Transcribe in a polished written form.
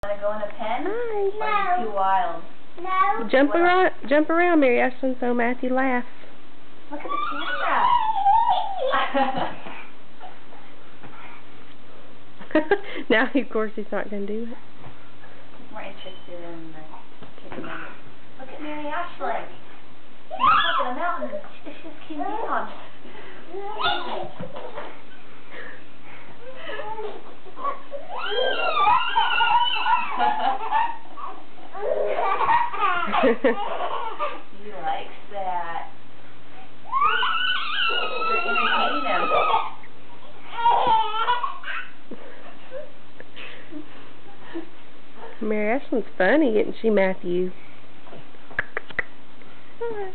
Want to go in a pen? Hi. No. Or are you too wild? No. Jump around, Mary Ashland, so Matthew laughs. Look at the camera. Now, of course, he's not going to do it. He's more interested in kicking him. Look at Mary Ashland. She's on top of the mountain. She just came down. He likes that. You're entertaining him. Mary Ashland's funny, isn't she, Matthew? Hi.